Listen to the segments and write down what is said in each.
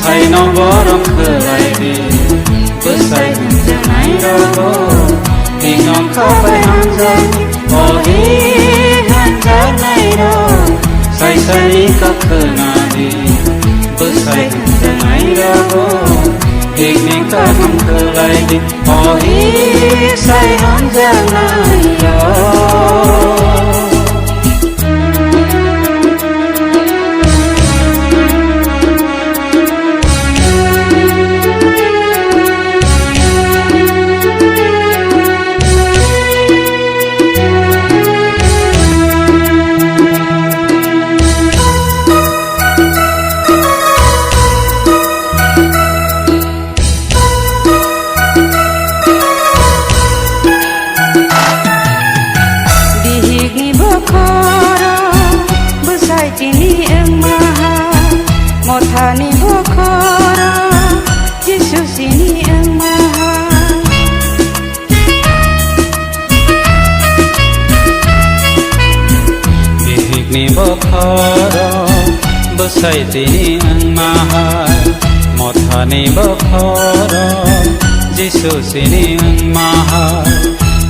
say no borong khơi đi bữa say giờ này đâu thì non khóc phải hăng dây bỏ đi hăng giá này đâu say say các khơi na đi bữa say giờ này đâu thì mình các hăng khơi đi bỏ đi say hăng giá này đâu. Ini yang maha mothani bokhara Yesus ini yang maha Dihikni bokhara besai tini yang maha mothani bokhara Yesus ini yang maha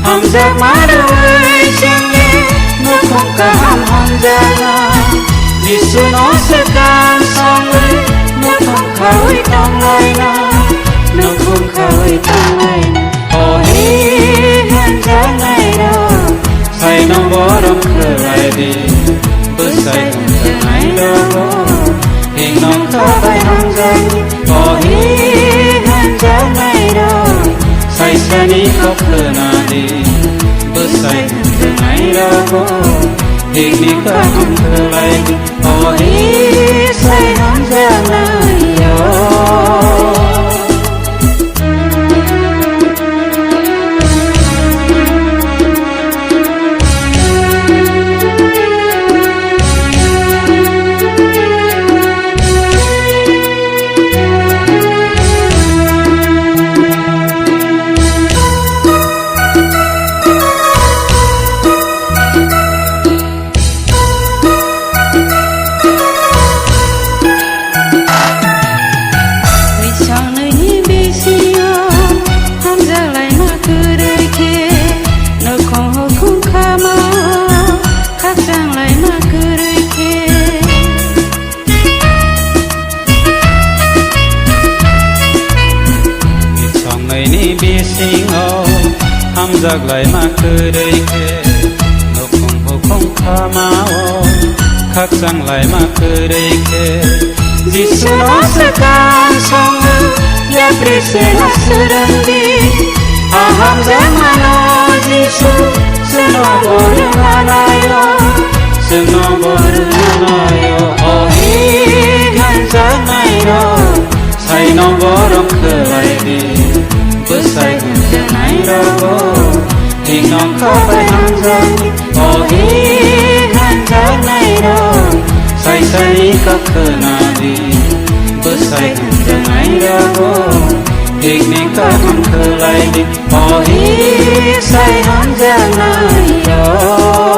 ham jak marai change no không ka ham jana Giêsu nó sẽ can sang lấy nó không khơi trong ngày na nó không khơi trong ngày na hi hẹn giá ngày đâu say nó bỏ đông khơi đi bữa say giờ ngày đâu hình non thơ bay hăng dây hi hẹn giá ngày đâu say say đi khóc khơi na đi bữa say giờ ngày đâu thì đi các không khơi đi hi say hăng giá này ham giặc lại mà cứ đây kề nó không kha máu khắc rằng lại mà cứ đây kề Giêsu nó sẽ can sang ya prese nó sẽ đăng đi ham giặc mà nó Giêsu sẽ nó bỏ ra nayo sẽ nó bỏ ra nayo hi gan giặc này đâu say nó bỏ đông khơi đi bữa say giờ này đâu thì non khóc phải hăng dây hi hẹn giá này đâu say say các khơi na đi bữa say giờ này đâu thì mình các hăng khơi đi hi say hăng giá này đâu